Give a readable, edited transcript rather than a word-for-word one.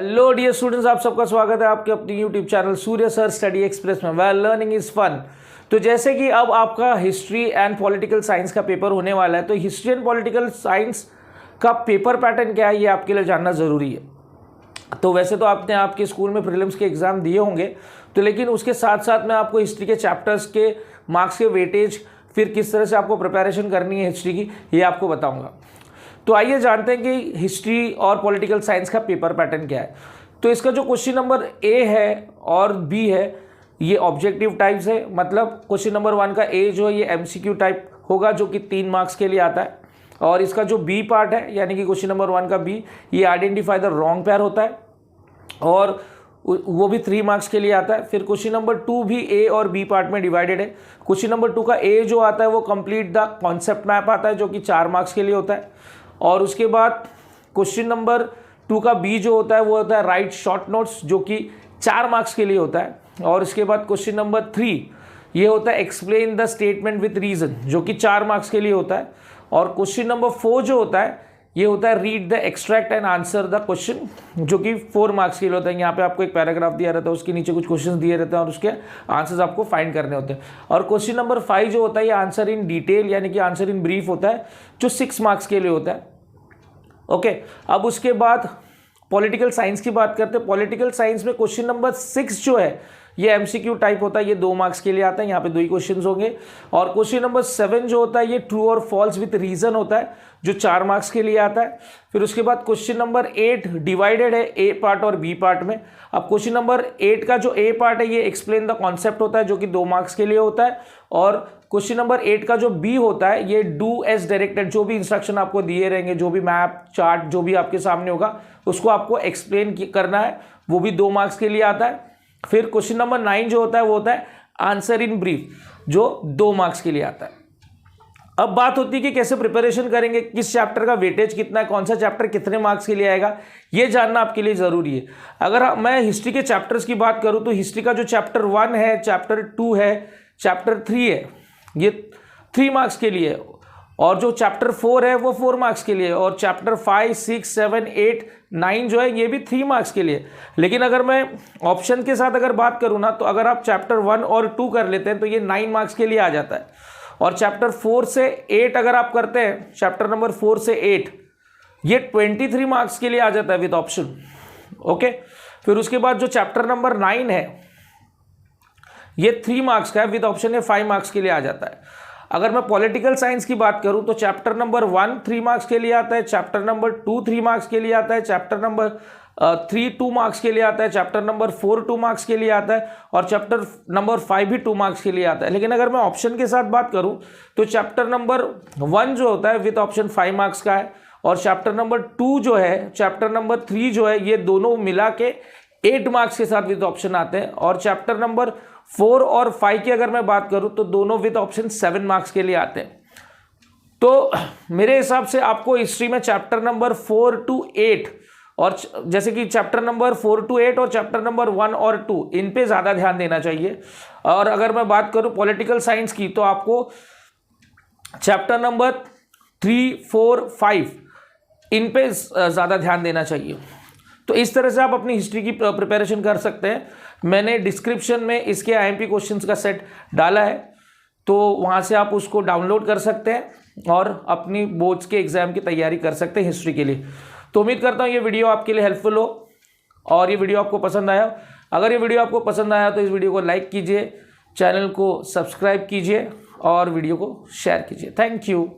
Hello dear students, आप सबका स्वागत है आपके अपनी YouTube channel Surya sir Study Express में। Well learning is fun. तो जैसे कि अब आपका हिस्ट्री एंड पॉलिटिकल साइंस का पेपर होने वाला है, तो हिस्ट्री एंड पॉलिटिकल साइंस का पेपर पैटर्न क्या है ये आपके लिए जानना ज़रूरी है। तो वैसे तो आपने आपके स्कूल में प्रीलिम्स के एग्ज़ाम दिए होंगे, तो लेकिन उसके साथ साथ मैं आपको हिस्ट्री के चैप्टर्स के मार्क्स के वेटेज, फिर किस तरह से आपको प्रिपरेशन करनी है हिस्ट्री की, ये आपको बताऊँगा। तो आइए जानते हैं कि हिस्ट्री और पॉलिटिकल साइंस का पेपर पैटर्न क्या है। तो इसका जो क्वेश्चन नंबर ए है और बी है ये ऑब्जेक्टिव टाइप्स है, मतलब क्वेश्चन नंबर 1 का ए जो है ये एमसीक्यू टाइप होगा जो कि 3 मार्क्स के लिए आता है, और इसका जो बी पार्ट है यानी कि क्वेश्चन नंबर 1 का बी ये आइडेंटिफाई द रॉन्ग पेयर होता है और वो भी 3 मार्क्स के लिए आता है। फिर क्वेश्चन नंबर 2 भी ए और बी पार्ट में डिवाइडेड है। क्वेश्चन नंबर 2 का ए जो आता है वो कंप्लीट द कॉन्सेप्ट मैप आता है जो कि 4 मार्क्स के लिए होता है, और उसके बाद क्वेश्चन नंबर 2 का बी जो होता है वो होता है राइट शॉर्ट नोट्स जो कि 4 मार्क्स के लिए होता है, और इसके बाद क्वेश्चन नंबर 3 ये होता है explain the statement with reason जो कि 4 मार्क्स के लिए होता है, और क्वेश्चन नंबर 4 जो होता है ये होता है read the extract and answer the question जो कि 4 मार्क्स के लिए होता है। यहाँ पे आपको एक पैराग्राफ दिया रहता है, उसके नीचे कुछ क्वेश्चंस दिए रहते हैं और उसके आंसर्स आपको फाइंड करने होते हैं। और क्वेश्चन नंबर 5 जो होता है ये आंसर इन डिटेल यानी कि आंसर इन ब्रीफ होता है जो 6 मार्क्स के लिए होता है। ओके, अब उसके बाद पॉलिटिकल साइंस की बात करते हैं। पॉलिटिकल साइंस में क्वेश्चन नंबर 6 जो है ये एमसीक्यू टाइप होता है, ये 2 मार्क्स के लिए आता है, यहाँ पे 2 ही क्वेश्चंस होंगे। और क्वेश्चन नंबर 7 जो होता है ये ट्रू और फॉल्स विथ रीजन होता है जो 4 मार्क्स के लिए आता है। फिर उसके बाद क्वेश्चन नंबर 8 डिवाइडेड है ए पार्ट और बी पार्ट में। अब क्वेश्चन नंबर 8 का जो ए पार्ट है ये एक्सप्लेन द कॉन्सेप्ट होता है जो कि 2 मार्क्स के लिए होता है, और क्वेश्चन नंबर 8 का जो बी होता है ये डू एज डायरेक्टेड, जो भी इंस्ट्रक्शन आपको दिए रहेंगे, जो भी मैप चार्ट जो भी आपके सामने होगा उसको आपको एक्सप्लेन करना है, वो भी 2 मार्क्स के लिए आता है। फिर क्वेश्चन नंबर 9 जो होता है वो होता है आंसर इन ब्रीफ जो 2 मार्क्स के लिए आता है। अब बात होती है कि कैसे प्रिपरेशन करेंगे, किस चैप्टर का वेटेज कितना है, कौन सा चैप्टर कितने मार्क्स के लिए आएगा, ये जानना आपके लिए ज़रूरी है। अगर मैं हिस्ट्री के चैप्टर्स की बात करूं तो हिस्ट्री का जो चैप्टर 1 है, चैप्टर 2 है, चैप्टर 3 है, ये 3 मार्क्स के लिए, और जो चैप्टर 4 है वो 4 मार्क्स के लिए, और चैप्टर 5, 6, 7, 8, 9 जो है ये भी 3 मार्क्स के लिए। लेकिन अगर मैं ऑप्शन के साथ अगर बात करूं ना, तो अगर आप चैप्टर 1 और 2 कर लेते हैं तो ये 9 मार्क्स के लिए आ जाता है, और चैप्टर 4 से 8 अगर आप करते हैं, चैप्टर नंबर 4 से 8 ये 23 मार्क्स के लिए आ जाता है विद ऑप्शन। ओके, फिर उसके बाद जो चैप्टर नंबर 9 है ये 3 मार्क्स का है, विद ऑप्शन ये 5 मार्क्स के लिए आ जाता है। अगर मैं पॉलिटिकल साइंस की बात करूं तो चैप्टर नंबर 1 3 मार्क्स के लिए आता है, चैप्टर नंबर 2 3 मार्क्स के लिए आता है, चैप्टर नंबर 3 2 मार्क्स के लिए आता है, चैप्टर नंबर 4 2 मार्क्स के लिए आता है, और चैप्टर नंबर 5 भी 2 मार्क्स के लिए आता है। लेकिन अगर मैं ऑप्शन के साथ बात करूं तो चैप्टर नंबर 1 जो होता है विद ऑप्शन 5 मार्क्स का है, और चैप्टर नंबर 2 जो है, चैप्टर नंबर 3 जो है, ये दोनों मिला के 8 मार्क्स के साथ विद ऑप्शन आते हैं, और चैप्टर नंबर 4 और 5 की अगर मैं बात करूं तो दोनों विद ऑप्शन 7 मार्क्स के लिए आते हैं। तो मेरे हिसाब से आपको हिस्ट्री में चैप्टर नंबर 4 to 8, और जैसे कि चैप्टर नंबर 4 to 8 और चैप्टर नंबर 1 और 2 इन पे ज़्यादा ध्यान देना चाहिए। और अगर मैं बात करूं पॉलिटिकल साइंस की तो आपको चैप्टर नंबर 3 4 5 इन पे ज़्यादा ध्यान देना चाहिए। तो इस तरह से आप अपनी हिस्ट्री की प्रिपरेशन कर सकते हैं। मैंने डिस्क्रिप्शन में इसके आईएमपी क्वेश्चंस का सेट डाला है, तो वहाँ से आप उसको डाउनलोड कर सकते हैं और अपनी बोर्ड्स के एग्ज़ाम की तैयारी कर सकते हैं हिस्ट्री के लिए। तो उम्मीद करता हूँ ये वीडियो आपके लिए हेल्पफुल हो और ये वीडियो आपको पसंद आया। अगर ये वीडियो आपको पसंद आया तो इस वीडियो को लाइक कीजिए, चैनल को सब्सक्राइब कीजिए और वीडियो को शेयर कीजिए। Thank you.